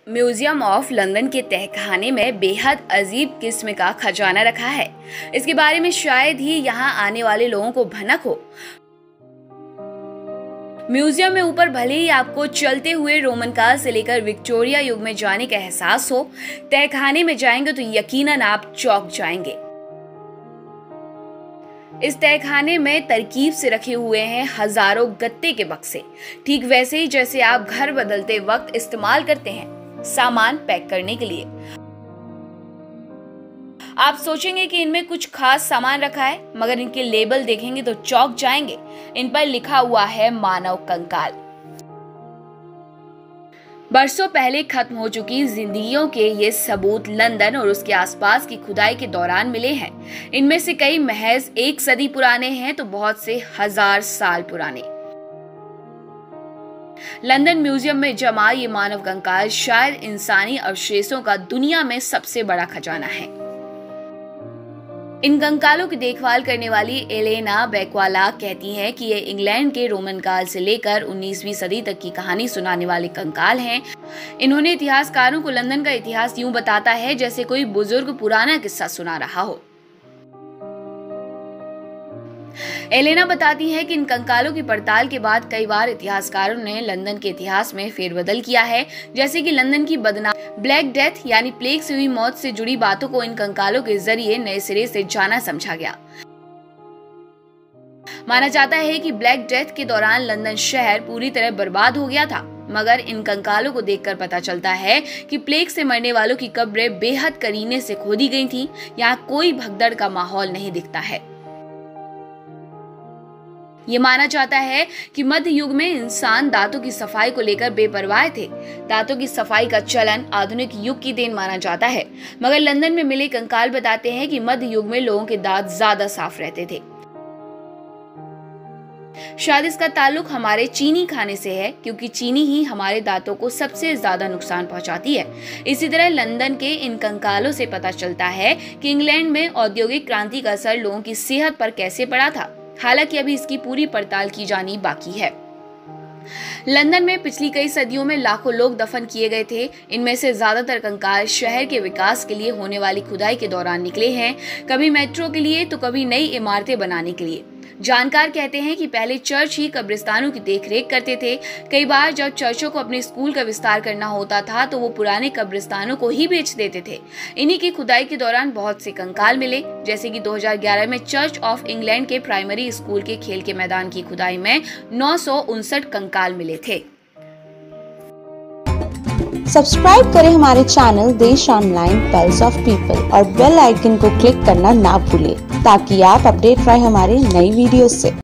Museum of London के तहखाने में बेहद अजीब किस्म का खजाना रखा है। इसके बारे में शायद ही यहाँ आने वाले लोगों को भनक हो। म्यूजियम में ऊपर भले ही आपको चलते हुए रोमन काल से लेकर विक्टोरिया युग में जाने का एहसास हो, तहखाने में जाएंगे तो यकीनन आप चौंक जाएंगे। इस तहखाने में तरकीब से रखे हुए हैं हजारों गत्ते के बक्से, ठीक वैसे ही जैसे आप घर बदलते वक्त इस्तेमाल करते हैं सामान पैक करने के लिए। आप सोचेंगे कि इनमें कुछ खास सामान रखा है, मगर इनके लेबल देखेंगे तो चौंक जाएंगे। इन पर लिखा हुआ है मानव कंकाल। बरसों पहले खत्म हो चुकी जिंदगियों के ये सबूत लंदन और उसके आसपास की खुदाई के दौरान मिले हैं। इनमें से कई महज 1 सदी पुराने हैं तो बहुत से 1000 साल पुराने। लंदन म्यूजियम में जमा ये मानव कंकाल शायद इंसानी अवशेषों का दुनिया में सबसे बड़ा खजाना है। इन कंकालों की देखभाल करने वाली एलेना बैक्वाला कहती हैं कि ये इंग्लैंड के रोमन काल से लेकर 19वीं सदी तक की कहानी सुनाने वाले कंकाल हैं। इन्होंने इतिहासकारों को लंदन का इतिहास यूं बताता है जैसे कोई बुजुर्ग पुराना किस्सा सुना रहा हो। एलेना बताती है कि इन कंकालों की पड़ताल के बाद कई बार इतिहासकारों ने लंदन के इतिहास में फेरबदल किया है, जैसे कि लंदन की बदनाम ब्लैक डेथ यानी प्लेग से हुई मौत से जुड़ी बातों को इन कंकालों के जरिए नए सिरे से जाना समझा गया। माना जाता है कि ब्लैक डेथ के दौरान लंदन शहर पूरी तरह बर्बाद हो गया था, मगर इन कंकालों को देखकर पता चलता है कि प्लेग से मरने वालों की कब्रें बेहद करीने से खोदी गई थीं। यहाँ कोई भगदड़ का माहौल नहीं दिखता है। ये माना जाता है कि मध्य युग में इंसान दांतों की सफाई को लेकर बेपरवाह थे। दांतों की सफाई का चलन आधुनिक युग की देन माना जाता है, मगर लंदन में मिले कंकाल बताते हैं कि मध्य युग में लोगों के दांत ज्यादा साफ रहते थे। शायद इसका ताल्लुक हमारे चीनी खाने से है, क्योंकि चीनी ही हमारे दांतों को सबसे ज्यादा नुकसान पहुंचाती है। इसी तरह लंदन के इन कंकालों से पता चलता है कि इंग्लैंड में औद्योगिक क्रांति का असर लोगों की सेहत पर कैसे पड़ा था। हालांकि अभी इसकी पूरी पड़ताल की जानी बाकी है। लंदन में पिछली कई सदियों में लाखों लोग दफन किए गए थे। इनमें से ज्यादातर कंकाल शहर के विकास के लिए होने वाली खुदाई के दौरान निकले हैं, कभी मेट्रो के लिए तो कभी नई इमारतें बनाने के लिए। जानकार कहते हैं कि पहले चर्च ही कब्रिस्तानों की देखरेख करते थे। कई बार जब चर्चों को अपने स्कूल का विस्तार करना होता था तो वो पुराने कब्रिस्तानों को ही बेच देते थे। इन्हीं की खुदाई के दौरान बहुत से कंकाल मिले, जैसे कि 2011 में चर्च ऑफ इंग्लैंड के प्राइमरी स्कूल के खेल के मैदान की खुदाई में 959 कंकाल मिले थे। सब्सक्राइब करें हमारे चैनल देश ऑनलाइन पल्स ऑफ पीपल और बेल आइकन को क्लिक करना ना भूलें, ताकि आप अपडेट रहे हमारे नई वीडियो से।